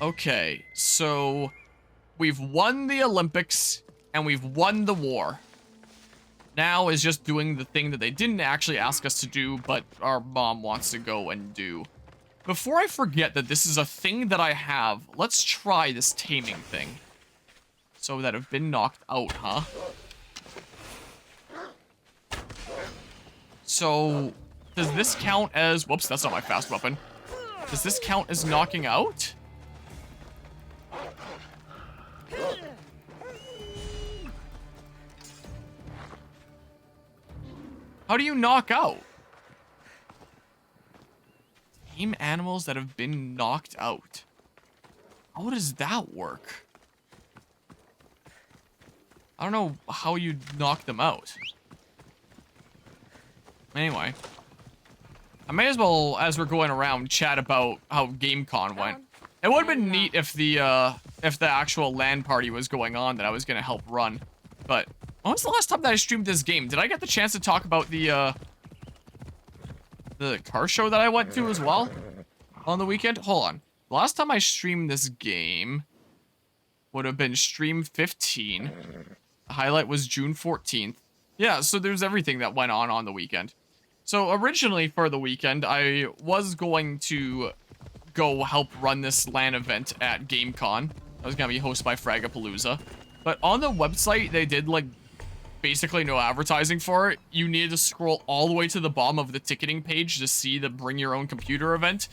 Okay, so we've won the Olympics and we've won the war. Now is just doing the thing that they didn't actually ask us to do, but our mom wants to go and do. Before I forget that this is a thing that I have, let's try this taming thing. So that have been knocked out, huh? So, does this count as... Whoops, that's not my fast weapon. Does this count as knocking out? How do you knock out? Tame animals that have been knocked out. How does that work? I don't know how you knock them out. Anyway. I may as well, as we're going around, chat about how GameCon went. It would have been neat if the actual LAN party was going on that I was gonna help run. But when was the last time that I streamed this game? Did I get the chance to talk about the car show that I went to as well on the weekend? Hold on. The last time I streamed this game would have been stream 15. The highlight was June 14th. Yeah, so there's everything that went on the weekend. So originally for the weekend, I was going to go help run this LAN event at GameCon. I was gonna be hosted by Fragapalooza. But on the website, they did like basically no advertising for it. You needed to scroll all the way to the bottom of the ticketing page to see the bring your own computer event.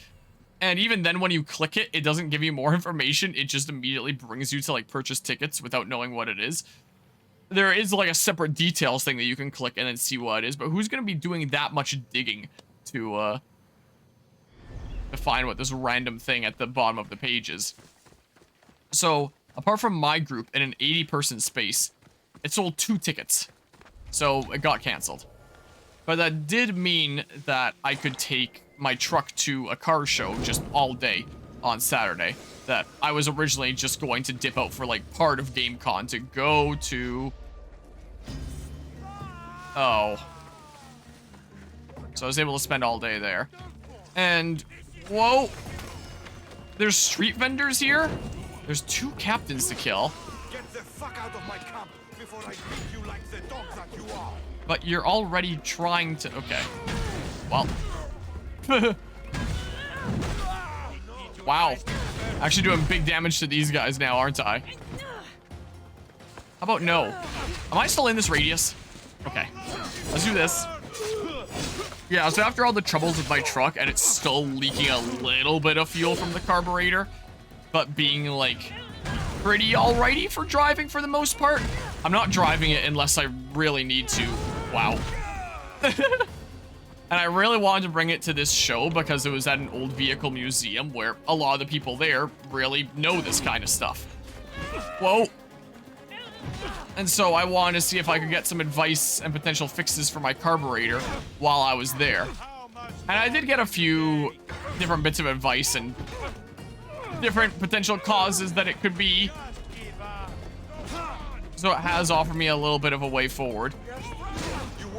And even then when you click it, it doesn't give you more information. It just immediately brings you to like purchase tickets without knowing what it is. There is like a separate details thing that you can click and then see what it is, but who's going to be doing that much digging to find what this random thing at the bottom of the page is? So, apart from my group in an 80-person space, it sold 2 tickets. So, it got canceled. But that did mean that I could take my truck to a car show just all day on Saturday. That I was originally just going to dip out for like part of GameCon to go to... Oh. So I was able to spend all day there. And, whoa. There's street vendors here? There's 2 captains to kill. Get the fuck out of my camp before I beat you like the dog that you are. But you're already trying to... Okay. Well. Wow. Actually doing big damage to these guys now, aren't I? How about no? Am I still in this radius? Okay. Let's do this. Yeah, so after all the troubles with my truck and it's still leaking a little bit of fuel from the carburetor, but being like pretty alrighty for driving for the most part. I'm not driving it unless I really need to. Wow. And I really wanted to bring it to this show because it was at an old vehicle museum where a lot of the people there really know this kind of stuff. Whoa. And so I wanted to see if I could get some advice and potential fixes for my carburetor while I was there. And I did get a few different bits of advice and different potential causes that it could be. So it has offered me a little bit of a way forward.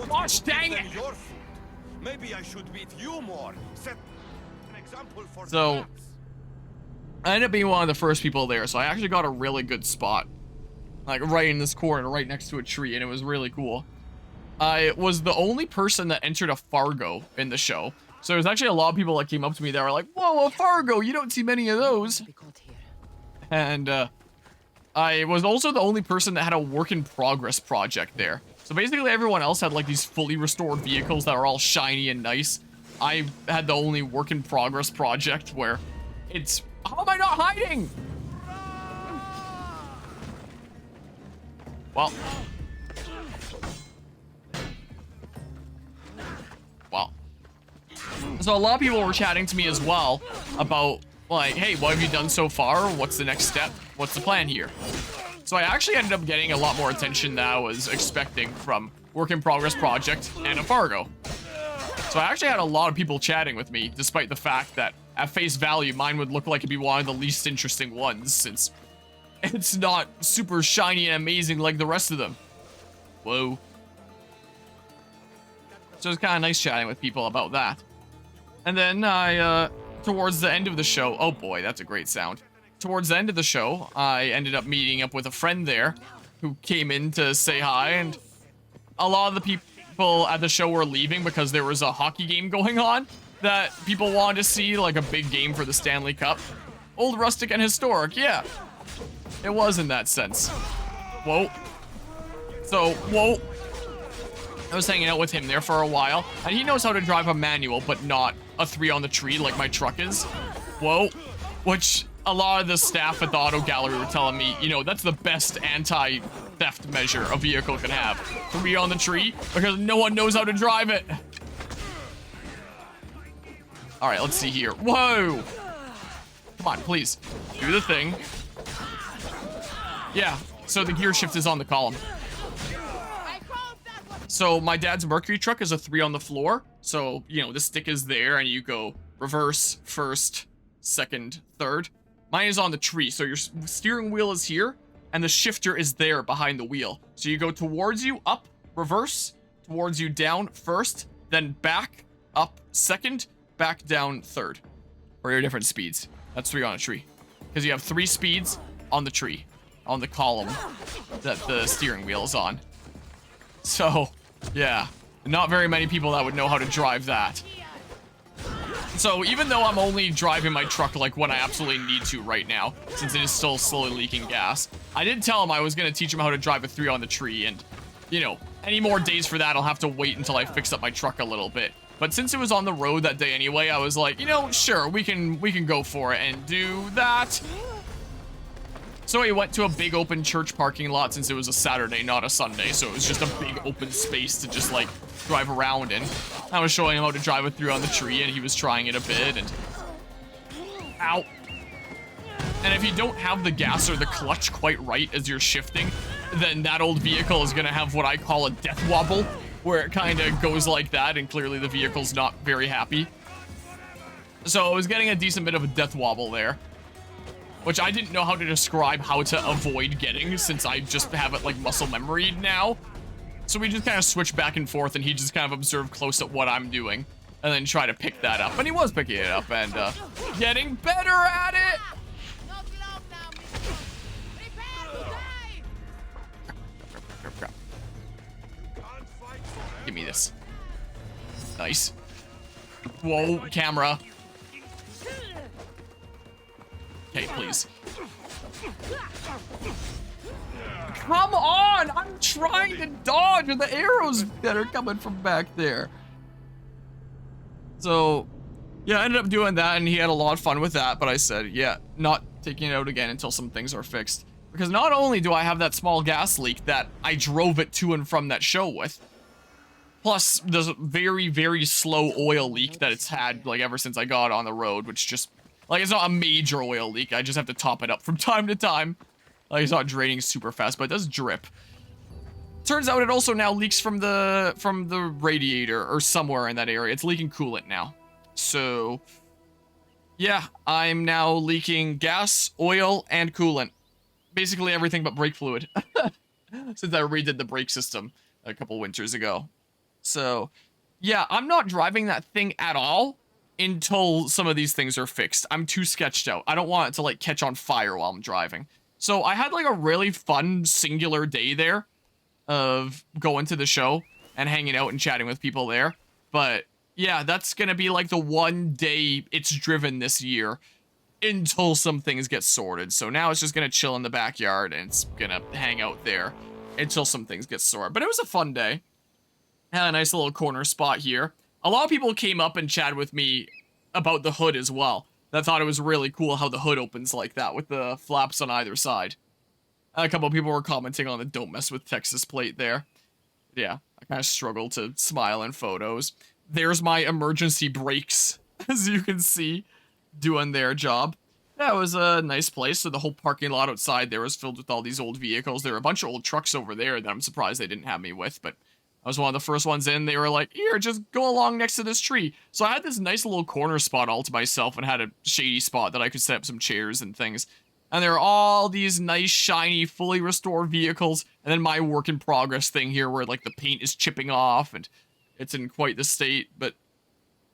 Gosh dang it! Maybe I should beat you more. Set an example for So I ended up being one of the first people there, so I actually got a really good spot. Like right in this corner, right next to a tree, and it was really cool. I was the only person that entered a Fargo in the show. So there's actually a lot of people that came up to me that were like, whoa, a Fargo, you don't see many of those. And I was also the only person that had a work in progress project there. So basically everyone else had like these fully restored vehicles that are all shiny and nice. I had the only work in progress project where it's, how am I not hiding? Well. Well. So a lot of people were chatting to me as well about like, hey, what have you done so far? What's the next step? What's the plan here? So I actually ended up getting a lot more attention than I was expecting from work in progress project and a Fargo. So I actually had a lot of people chatting with me, despite the fact that at face value, mine would look like it'd be one of the least interesting ones, since it's not super shiny and amazing like the rest of them. Whoa. So it's kind of nice chatting with people about that. And then I, towards the end of the show, oh boy, that's a great sound. towards the end of the show, I ended up meeting up with a friend there who came in to say hi, and a lot of the people at the show were leaving because there was a hockey game going on that people wanted to see, like a big game for the Stanley Cup. Old, rustic, and historic, yeah. It was in that sense. Whoa. So, whoa. I was hanging out with him there for a while, and he knows how to drive a manual, but not a 3 on the tree like my truck is. Whoa. Which a lot of the staff at the auto gallery were telling me, you know, that's the best anti-theft measure a vehicle can have. 3 on the tree, because no one knows how to drive it. All right, let's see here. Whoa. Come on, please. Do the thing. Yeah, so the gear shift is on the column. So my dad's Mercury truck is a 3 on the floor. So, you know, the stick is there and you go reverse, first, second, third. Mine is on the tree. So your steering wheel is here and the shifter is there behind the wheel. So you go towards you, up, reverse, towards you, down, first, then back, up, second, back, down, third. Or your different speeds. That's 3 on a tree. Because you have 3 speeds on the tree, on the column that the steering wheel is on. So, yeah, not very many people that would know how to drive that. So even though I'm only driving my truck like when I absolutely need to right now, since it is still slowly leaking gas, I did tell him I was going to teach him how to drive a 3 on the tree, and, you know, any more days for that, I'll have to wait until I fix up my truck a little bit. But since it was on the road that day anyway, I was like, you know, sure, we can go for it and do that. So we went to a big open church parking lot since it was a Saturday, not a Sunday. So it was just a big open space to just like drive around in. I was showing him how to drive it through on the tree and he was trying it a bit and... Ow. And if you don't have the gas or the clutch quite right as you're shifting, then that old vehicle is gonna have what I call a death wobble, where it kind of goes like that and clearly the vehicle's not very happy. So I was getting a decent bit of a death wobble there, which I didn't know how to describe how to avoid getting since I just have it like muscle memory now. So we just kind of switch back and forth and he just kind of observed close at what I'm doing and then try to pick that up. And he was picking it up and getting better at it. Crap. Give me this. Nice. Whoa, camera. Okay, please. Come on! I'm trying to dodge and the arrows that are coming from back there. So, yeah, I ended up doing that and he had a lot of fun with that, but I said, yeah, not taking it out again until some things are fixed. Because not only do I have that small gas leak that I drove it to and from that show with, plus there's a very, very slow oil leak that it's had, like, ever since I got on the road, which just... Like, it's not a major oil leak. I just have to top it up from time to time. Like, it's not draining super fast, but it does drip. Turns out it also now leaks from the radiator or somewhere in that area. It's leaking coolant now. So, yeah, I'm now leaking gas, oil, and coolant. Basically everything but brake fluid. Since I redid the brake system a couple winters ago. So, yeah, I'm not driving that thing at all until some of these things are fixed. I'm too sketched out. I don't want it to, like, catch on fire while I'm driving. So I had, like, a really fun, singular day there of going to the show and hanging out and chatting with people there. But, yeah, that's gonna be, like, the one day it's driven this year until some things get sorted. So now it's just gonna chill in the backyard and it's gonna hang out there until some things get sorted. But it was a fun day. Had a nice little corner spot here. A lot of people came up and chatted with me about the hood as well. I thought it was really cool how the hood opens like that with the flaps on either side. A couple of people were commenting on the "Don't mess with Texas" plate there. Yeah, I kind of struggled to smile in photos. There's my emergency brakes, as you can see, doing their job. Yeah, it was a nice place. So the whole parking lot outside there was filled with all these old vehicles. There were a bunch of old trucks over there that I'm surprised they didn't have me with, but I was one of the first ones in. They were like, here, just go along next to this tree. So I had this nice little corner spot all to myself and had a shady spot that I could set up some chairs and things. And there are all these nice, shiny, fully restored vehicles. And then my work in progress thing here where, like, the paint is chipping off and it's in quite the state. But,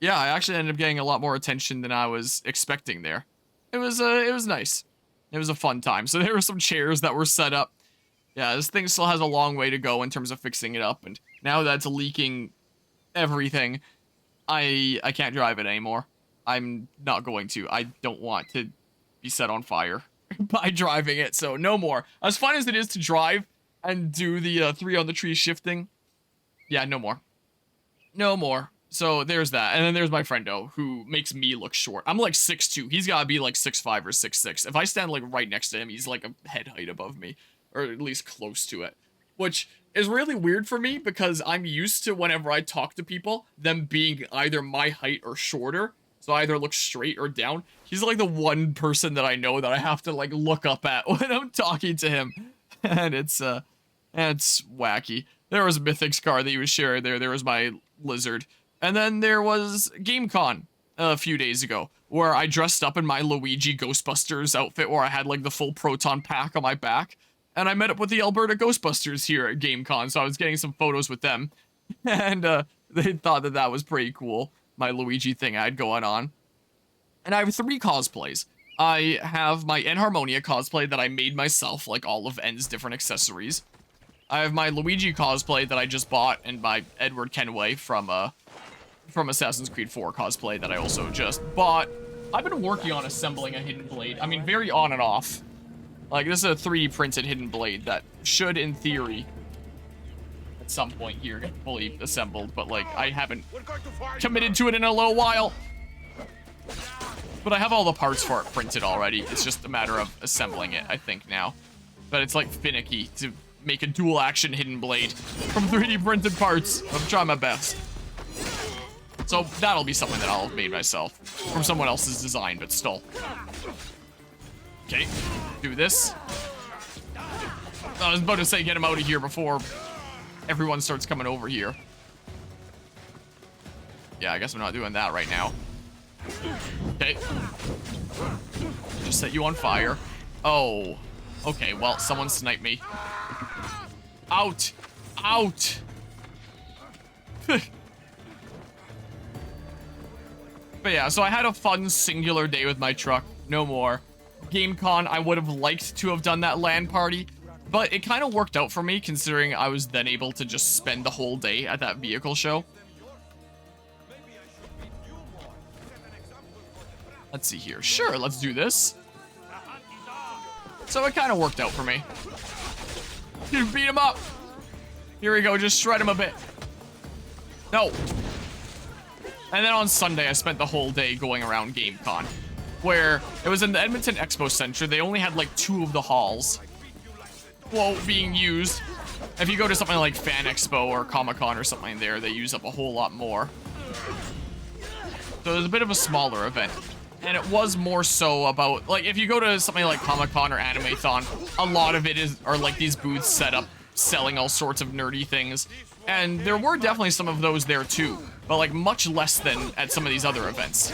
yeah, I actually ended up getting a lot more attention than I was expecting there. It was nice. It was a fun time. So there were some chairs that were set up. Yeah, this thing still has a long way to go in terms of fixing it up, and now that's leaking everything, I can't drive it anymore. I'm not going to. I don't want to be set on fire by driving it, so no more. As fun as it is to drive and do the 3 on the tree shifting, yeah, no more. No more. So there's that. And then there's my friendo, who makes me look short. I'm like 6'2". He's gotta be like 6'5" or 6'6". If I stand like right next to him, he's like a head height above me. Or at least close to it. Which is really weird for me because I'm used to, whenever I talk to people, them being either my height or shorter. So I either look straight or down. He's like the one person that I know that I have to like look up at when I'm talking to him. And it's wacky. There was a Mythic's car that he was sharing there. There was my lizard. And then there was GameCon a few days ago, where I dressed up in my Luigi Ghostbusters outfit, where I had like the full proton pack on my back. And I met up with the Alberta Ghostbusters here at GameCon, so I was getting some photos with them. And they thought that that was pretty cool, my Luigi thing I had going on. And I have 3 cosplays. I have my Enharmonia cosplay that I made myself, like all of N's different accessories. I have my Luigi cosplay that I just bought, and my Edward Kenway from Assassin's Creed 4 cosplay that I also just bought. I've been working on assembling a hidden blade. I mean, very on and off. Like, this is a 3D printed hidden blade that should, in theory, at some point here, get fully assembled, but, like, I haven't committed to it in a little while. But I have all the parts for it printed already. It's just a matter of assembling it, I think, now. But it's, like, finicky to make a dual-action hidden blade from 3D printed parts. I'm trying my best. So, that'll be something that I'll have made myself. From someone else's design, but still. Okay, do this. I was about to say get him out of here before everyone starts coming over here. Yeah, I guess I'm not doing that right now. Okay. Just set you on fire. Oh. Okay, well, someone sniped me. Out! Out! But yeah, so I had a fun singular day with my truck. No more. GameCon, I would have liked to have done that LAN party, but it kind of worked out for me considering I was then able to just spend the whole day at that vehicle show. Let's see here. Sure, let's do this. So it kind of worked out for me. You beat him up. Here we go, just shred him a bit. No. And then on Sunday, I spent the whole day going around GameCon, where it was in the Edmonton Expo Center. They only had like 2 of the halls, well, being used. If you go to something like Fan Expo or Comic-Con or something there, they use up a whole lot more. So it was a bit of a smaller event. And it was more so about, like, if you go to something like Comic-Con or Anime-Thon, a lot of it are like these booths set up selling all sorts of nerdy things. And there were definitely some of those there too, but like much less than at some of these other events.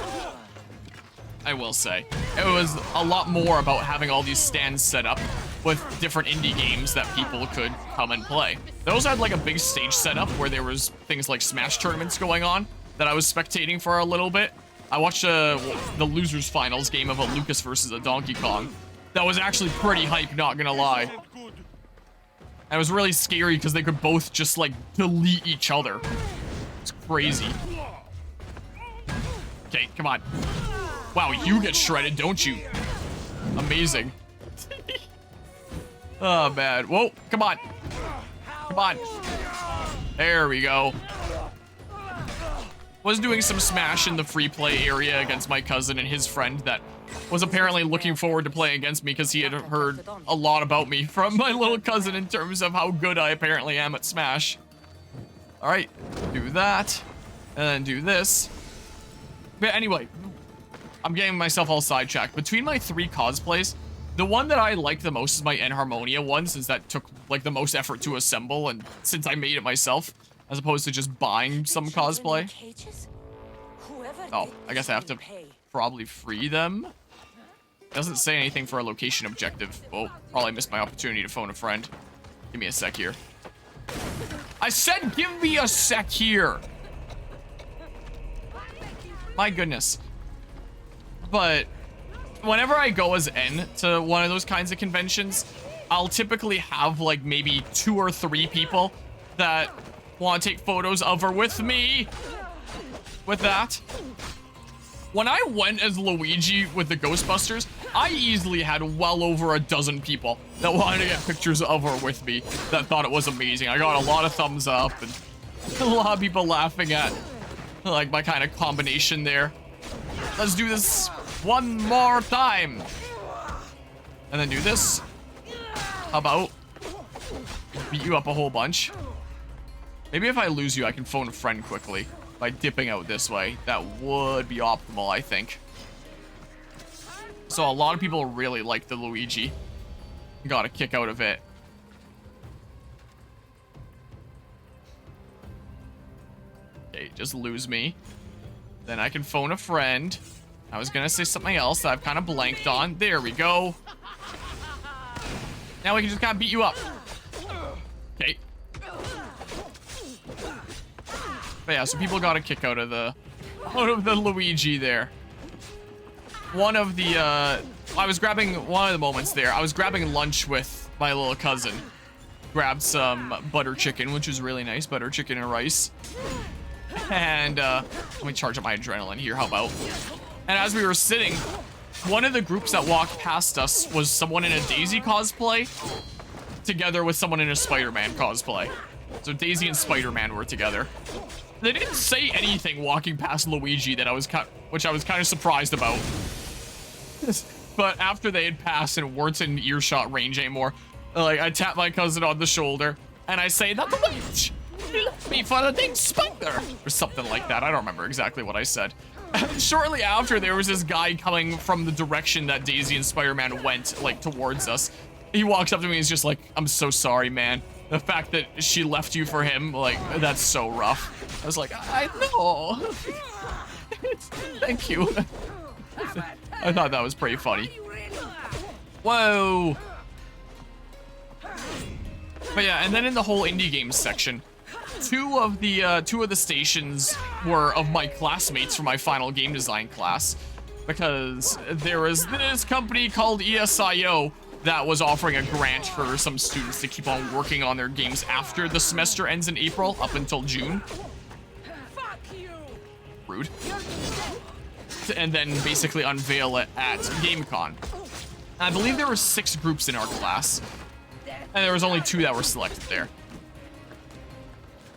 I will say. It was a lot more about having all these stands set up with different indie games that people could come and play. Those had like a big stage setup where there was things like Smash tournaments going on that I was spectating for a little bit. I watched the losers finals game of a Lucas versus a Donkey Kong. That was actually pretty hype, not gonna lie. And it was really scary because they could both just like delete each other. It's crazy. Okay, come on. Wow, you get shredded, don't you? Amazing. Oh, man. Whoa, come on. Come on. There we go. Was doing some Smash in the free play area against my cousin and his friend that was apparently looking forward to playing against me because he had heard a lot about me from my little cousin in terms of how good I apparently am at Smash. All right, do that, and then do this. But anyway, I'm getting myself all sidetracked. Between my 3 cosplays, the one that I like the most is my Enharmonia one, since that took like the most effort to assemble, and since I made it myself, as opposed to just buying some cosplay. Oh, I guess I have to probably free them. Doesn't say anything for a location objective. Oh, probably missed my opportunity to phone a friend. Give me a sec here. I said give me a sec here. My goodness. But whenever I go as N to one of those kinds of conventions, I'll typically have like maybe 2 or 3 people that want to take photos of or with me with that. When I went as Luigi with the Ghostbusters, I easily had well over a dozen people that wanted to get pictures of or with me that thought it was amazing. I got a lot of thumbs up and a lot of people laughing at like my kind of combination there. Let's do this one more time. And then do this. How about beat you up a whole bunch? Maybe if I lose you, I can phone a friend quickly by dipping out this way. That would be optimal, I think. So a lot of people really like the Luigi. Got a kick out of it. Okay, just lose me. Then I can phone a friend. I was gonna say something else that I've kind of blanked on. There we go. Now we can just kind of beat you up. Okay. But yeah, so people got a kick out of the Luigi there. One of the I was grabbing one of the moments there. I was grabbing lunch with my little cousin. Grabbed some butter chicken, which was really nice. Butter chicken and rice. And let me charge up my adrenaline here. How about? And as we were sitting, one of the groups that walked past us was someone in a Daisy cosplay together with someone in a Spider-Man cosplay. So Daisy and Spider-Man were together. They didn't say anything walking past Luigi that which I was kind of surprised about. But after they had passed and weren't in earshot range anymore, like I tapped my cousin on the shoulder and I say, "Not the witch! You left me for the big spider!" Or something like that. I don't remember exactly what I said. And shortly after, there was this guy coming from the direction that Daisy and Spider-Man went, like, towards us. He walks up to me and he's just like, "I'm so sorry, man. The fact that she left you for him, like, that's so rough." I was like, "I know." Thank you. I thought that was pretty funny. Whoa. But yeah, and then in the whole indie games section, two of the stations were of my classmates from my final game design class, because there was this company called ESIO that was offering a grant for some students to keep on working on their games after the semester ends in April up until June. Rude. And then basically unveil it at GameCon. I believe there were 6 groups in our class, and there was only 2 that were selected there.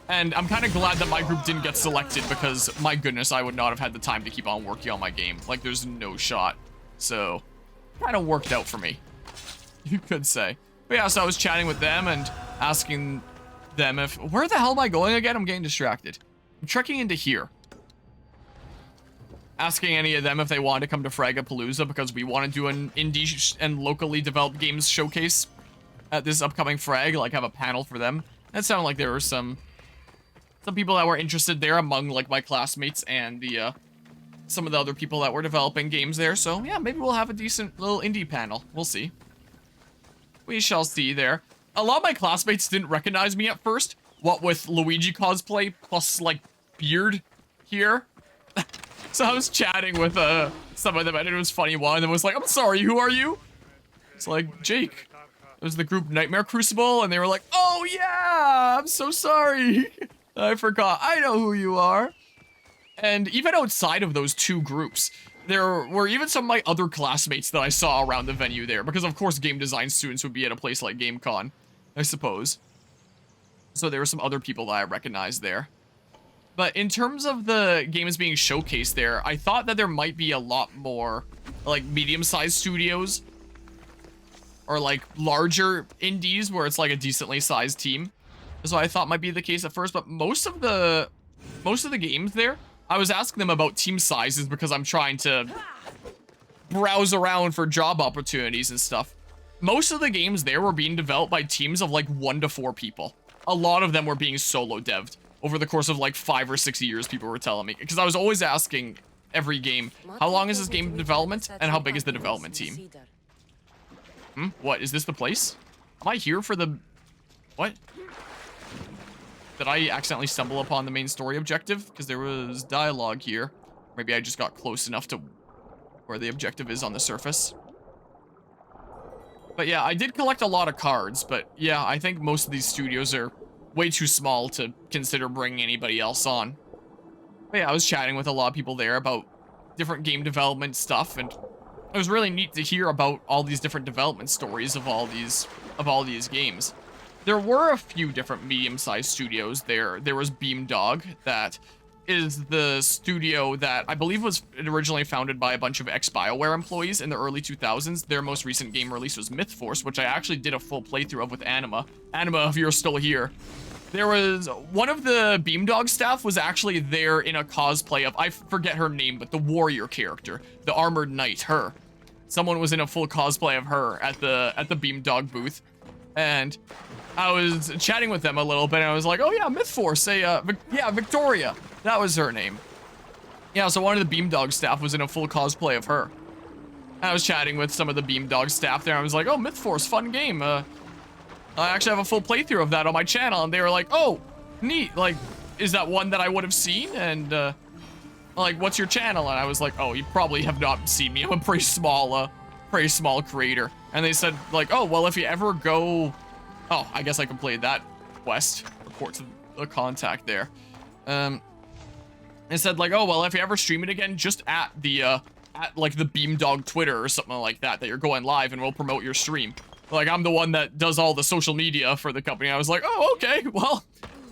And I'm kind of glad that my group didn't get selected, because my goodness, I would not have had the time to keep on working on my game. Like, there's no shot. So, kind of worked out for me, you could say. But yeah, so I was chatting with them and asking them if... Where the hell am I going again? I'm getting distracted. I'm trekking into here. Asking any of them if they wanted to come to Fragapalooza, because we want to do an indie and locally developed games showcase at this upcoming Frag, like have a panel for them. That sounded like there were some people that were interested there among like my classmates and the some of the other people that were developing games there. So yeah, maybe we'll have a decent little indie panel. We'll see. We shall see there. A lot of my classmates didn't recognize me at first, what with Luigi cosplay plus like beard here. So I was chatting with some of them, and it was funny. One of them was like, "I'm sorry, who are you?" It's like, "Jake." It was the group Nightmare Crucible, and they were like, "Oh yeah, I'm so sorry. I forgot. I know who you are." And even outside of those 2 groups, there were even some of my other classmates that I saw around the venue there, because of course game design students would be at a place like GameCon, I suppose. So there were some other people that I recognized there. But in terms of the games being showcased there, I thought that there might be a lot more, like, medium-sized studios. Or, like, larger indies where it's, like, a decently sized team. So I thought might be the case at first, but most of the games there, I was asking them about team sizes because I'm trying to browse around for job opportunities and stuff. Most of the games there were being developed by teams of, like, 1 to 4 people. A lot of them were being solo dev'd. Over the course of like 5 or 6 years, people were telling me. Because I was always asking every game, how long is this game in development? And how big is the development team? What? Is this the place? Am I here for the... What? Did I accidentally stumble upon the main story objective? Because there was dialogue here. Maybe I just got close enough to where the objective is on the surface. But yeah, I did collect a lot of cards, but yeah, I think most of these studios are way too small to consider bringing anybody else on. But yeah, I was chatting with a lot of people there about different game development stuff, and it was really neat to hear about all these different development stories of all these games. There were a few different medium-sized studios there. There was Beamdog, that is the studio that I believe was originally founded by a bunch of ex-BioWare employees in the early 2000s. Their most recent game release was MythForce, which I actually did a full playthrough of with Anima. Anima, if you're still here. There was one of the Beamdog staff was actually there in a cosplay of, I forget her name, but the warrior character, the armored knight, her. Someone was in a full cosplay of her at the Beamdog booth, and I was chatting with them a little bit, and I was like, oh yeah, MythForce, yeah, Victoria, that was her name. Yeah, so one of the Beamdog staff was in a full cosplay of her. And I was chatting with some of the Beamdog staff there, and I was like, oh, MythForce, fun game, I actually have a full playthrough of that on my channel, and they were like, oh, neat, like, is that one that I would have seen? And, like, what's your channel? And I was like, oh, you probably have not seen me. I'm a pretty small creator. And they said, like, oh, well, if you ever go... Oh, I guess I completed that quest. Report to the contact there. They said, like, oh, well, if you ever stream it again, just at the Beamdog Twitter or something like that you're going live, and we'll promote your stream. Like, I'm the one that does all the social media for the company. I was like, oh, okay, well,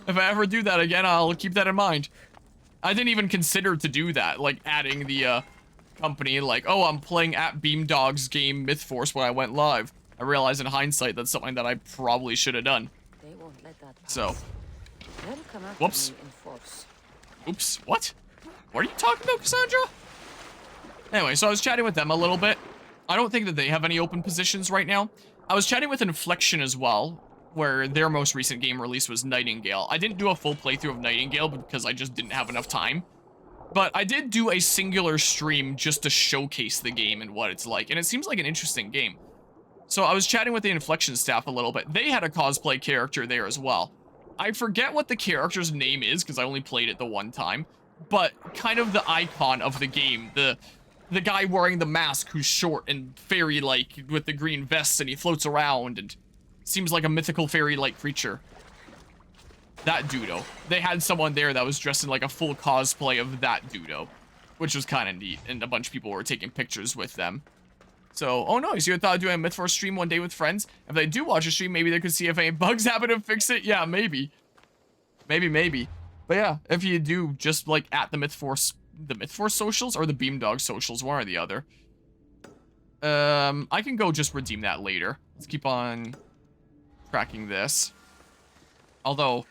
if I ever do that again, I'll keep that in mind. I didn't even consider to do that, like, adding the, company, like, oh, I'm playing at Beamdog's game MythForce when I went live. I realized in hindsight that's something that I probably should have done. They won't let that pass. So, They'll come after whoops. me in force. Oops, what? What are you talking about, Cassandra? Anyway, so I was chatting with them a little bit. I don't think that they have any open positions right now. I was chatting with Inflection as well, where their most recent game release was Nightingale. I didn't do a full playthrough of Nightingale because I just didn't have enough time. But I did do a singular stream just to showcase the game and what it's like, and it seems like an interesting game. So I was chatting with the Inflection staff a little bit. They had a cosplay character there as well. I forget what the character's name is because I only played it the one time, but kind of the icon of the game, the guy wearing the mask who's short and fairy-like with the green vest, and he floats around and seems like a mythical fairy-like creature. That Dudo. They had someone there that was dressed in like a full cosplay of that Dudo, which was kind of neat, and a bunch of people were taking pictures with them. So, oh no, so you thought of doing a MythForce stream one day with friends? If they do watch a stream, maybe they could see if any bugs happen and fix it. Yeah, maybe. Maybe. But yeah, if you do, just like at the MythForce socials or the Beamdog socials, one or the other. I can go just redeem that later. Let's keep on tracking this. Although,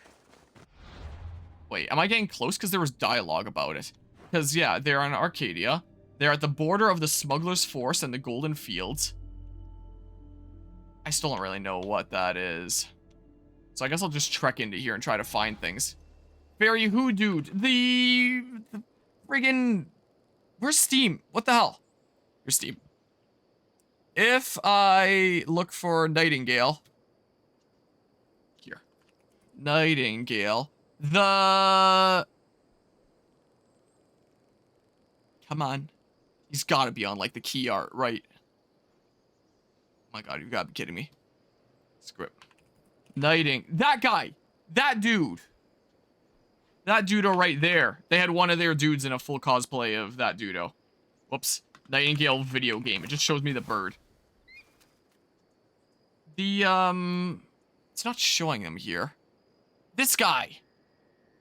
wait, am I getting close? Because there was dialogue about it. Because, yeah, they're in Arcadia. They're at the border of the Smuggler's Force and the Golden Fields. I still don't really know what that is. So I guess I'll just trek into here and try to find things. Fairy who, dude? The friggin... Where's Steam? What the hell? Here's Steam. If I look for Nightingale... Here. Nightingale. The... Come on. He's gotta be on, like, the key art, right? Oh my god, you gotta be kidding me. Script. That guy! That dude! That Dudo right there. They had one of their dudes in a full cosplay of that Dudo. Whoops. Nightingale video game. It just shows me the bird. The, it's not showing them here. This guy.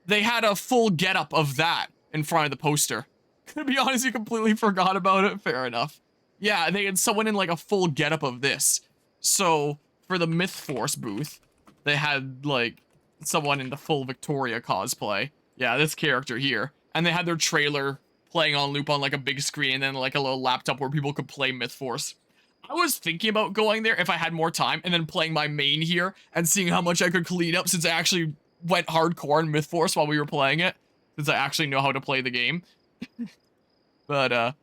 They had a full getup of that in front of the poster. To be honest, you completely forgot about it. Fair enough. Yeah, they had someone in, like, a full getup of this. So, for the MythForce booth, they had, like, someone in the full Victoria cosplay. Yeah, this character here. And they had their trailer playing on loop on, like, a big screen and then, like, a little laptop where people could play MythForce. I was thinking about going there if I had more time and then playing my main here and seeing how much I could clean up since I actually went hardcore in MythForce while we were playing it. Since I actually know how to play the game. But,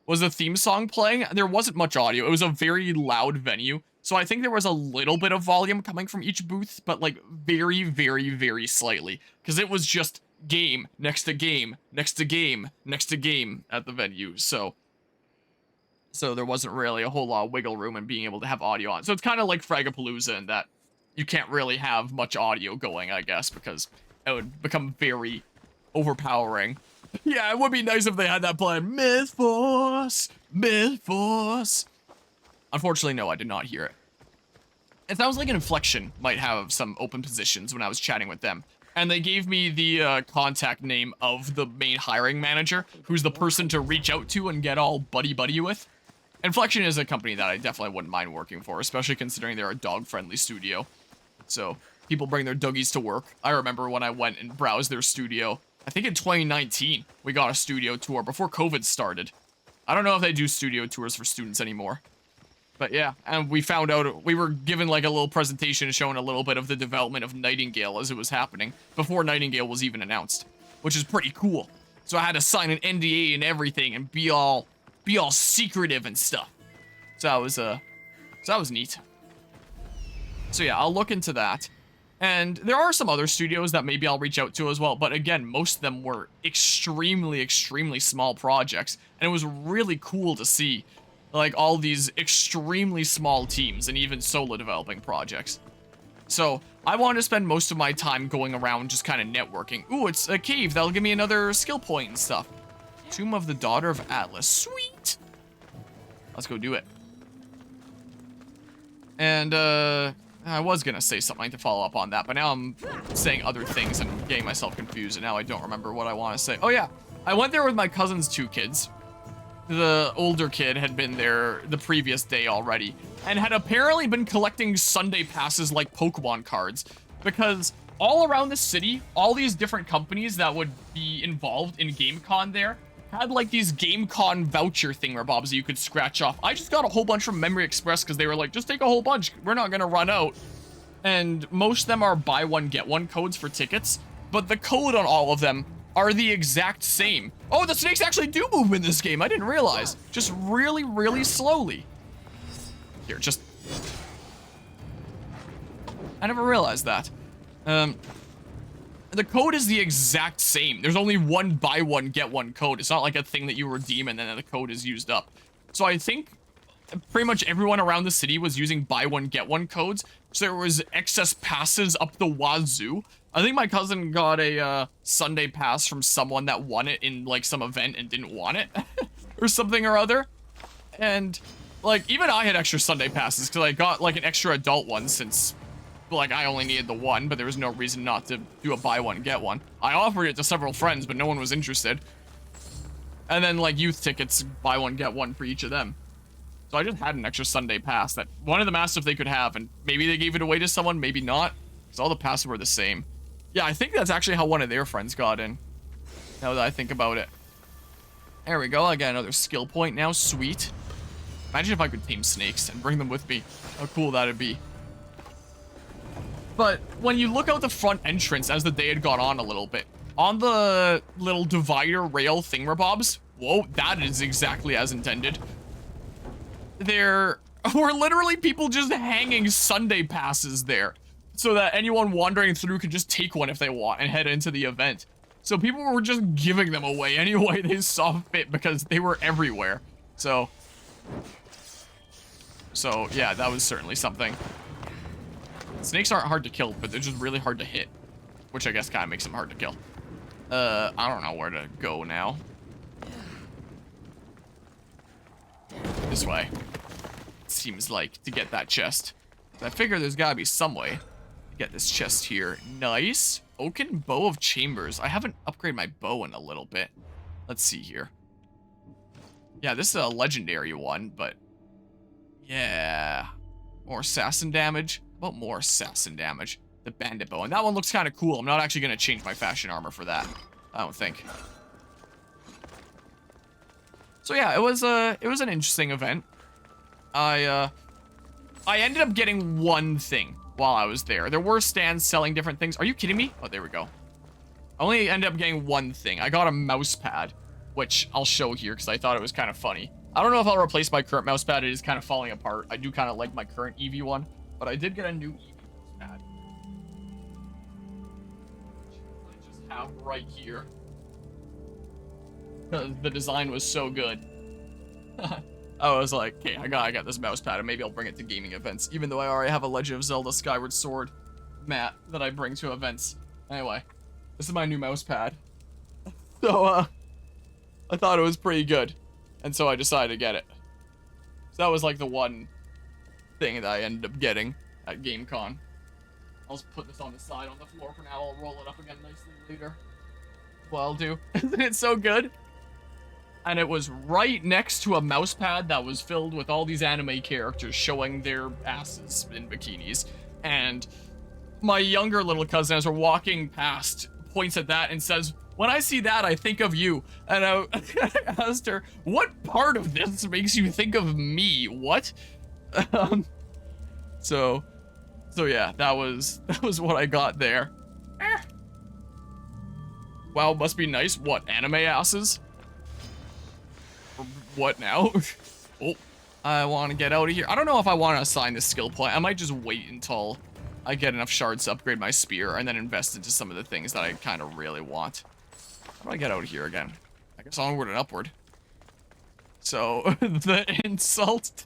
was the theme song playing? There wasn't much audio. It was a very loud venue. So I think there was a little bit of volume coming from each booth, but like very, very, very slightly. Because it was just game, next to game, next to game, next to game at the venue. So So there wasn't really a whole lot of wiggle room in being able to have audio on. So it's kind of like Fragapalooza in that you can't really have much audio going, I guess, because it would become very overpowering. Yeah, it would be nice if they had that playing. Myth Force! Myth Force! Unfortunately, no, I did not hear it. It sounds like an Inflection might have some open positions when I was chatting with them. And they gave me the contact name of the main hiring manager, who's the person to reach out to and get all buddy-buddy with. Inflection is a company that I definitely wouldn't mind working for, especially considering they're a dog-friendly studio. So, people bring their doggies to work. I remember when I went and browsed their studio. I think in 2019, we got a studio tour before COVID started. I don't know if they do studio tours for students anymore. But yeah, and we found out, we were given like a little presentation showing a little bit of the development of Nightingale as it was happening, before Nightingale was even announced, which is pretty cool. So I had to sign an NDA and everything and be all secretive and stuff. So that was neat. So yeah, I'll look into that. And there are some other studios that maybe I'll reach out to as well, but again, most of them were extremely small projects, and it was really cool to see like all these extremely small teams and even solo developing projects. So I want to spend most of my time going around just kind of networking. Ooh, it's a cave. That'll give me another skill point and stuff. Tomb of the Daughter of Atlas. Sweet. Let's go do it. And I was going to say something to follow up on that, but now I'm saying other things and getting myself confused, and now I don't remember what I want to say. Oh yeah, I went there with my cousin's 2 kids. The older kid had been there the previous day already, and had apparently been collecting Sunday passes like Pokemon cards, because all around the city, all these different companies that would be involved in GameCon there had like these GameCon voucher thingamabobs that you could scratch off. I just got a whole bunch from Memory Express because they were like, just take a whole bunch, we're not gonna run out. And most of them are buy one, get one codes for tickets, but the code on all of them are the exact same. Oh, the snakes actually do move in this game. I didn't realize. Just really slowly. Here, just... I never realized that. The code is the exact same. There's only one buy one, get one code. It's not like a thing that you redeem and then the code is used up. So I think pretty much everyone around the city was using buy one, get one codes. So there was excess passes up the wazoo. I think my cousin got a Sunday pass from someone that won it in like some event and didn't want it or something or other. And like even I had extra Sunday passes because I got like an extra adult one since like I only needed the one, but there was no reason not to do a buy one get one. I offered it to several friends, but no one was interested. And then like youth tickets, buy one get one for each of them. So I just had an extra Sunday pass that one of them asked if they could have, and maybe they gave it away to someone, maybe not, because all the passes were the same. Yeah, I think that's actually how one of their friends got in, now that I think about it. There we go, I got another skill point now, sweet. Imagine if I could tame snakes and bring them with me. How cool that'd be. But when you look out the front entrance as the day had gone on a little bit, on the little divider rail thingamabobs, whoa, that is exactly as intended. There were literally people just hanging Sunday passes there, so that anyone wandering through could just take one if they want and head into the event. So people were just giving them away any way they saw fit because they were everywhere. So yeah, that was certainly something. Snakes aren't hard to kill, but they're just really hard to hit, which I guess kind of makes them hard to kill. I don't know where to go now. This way. Seems like to get that chest. I figure there's gotta be some way to get this chest here. Nice. Oaken Bow of Chambers. I haven't upgraded my bow in a little bit. Let's see here. Yeah, this is a legendary one, but yeah. More assassin damage. How about more assassin damage? The bandit bow. And that one looks kind of cool. I'm not actually going to change my fashion armor for that. I don't think. So yeah, it was an interesting event. I ended up getting one thing while I was there. There were stands selling different things. Are you kidding me? Oh, there we go. I only ended up getting one thing. I got a mouse pad, which I'll show here because I thought it was kind of funny. I don't know if I'll replace my current mouse pad. It is kind of falling apart. I do kind of like my current Eevee one, but I did get a new Eevee mouse pad. I just have right here. The design was so good. I was like, okay, I got this mouse pad, and maybe I'll bring it to gaming events, even though I already have a Legend of Zelda Skyward Sword mat that I bring to events. Anyway, this is my new mouse pad. So, I thought it was pretty good, and so I decided to get it. So that was like the one thing that I ended up getting at GameCon. I'll just put this on the side on the floor for now. I'll roll it up again nicely later. Well, I'll do. Isn't it so good? And it was right next to a mouse pad that was filled with all these anime characters showing their asses in bikinis. And my younger little cousin, as we're walking past, points at that and says, "When I see that, I think of you." And I asked her, "What part of this makes you think of me? What?" So yeah, that was what I got there. Wow, must be nice. What, anime asses? What now? Oh, I want to get out of here. I don't know if I want to assign this skill point. I might just wait until I get enough shards to upgrade my spear and then invest into some of the things that I kind of really want. How do I get out of here again? I guess onward and upward. So, the insult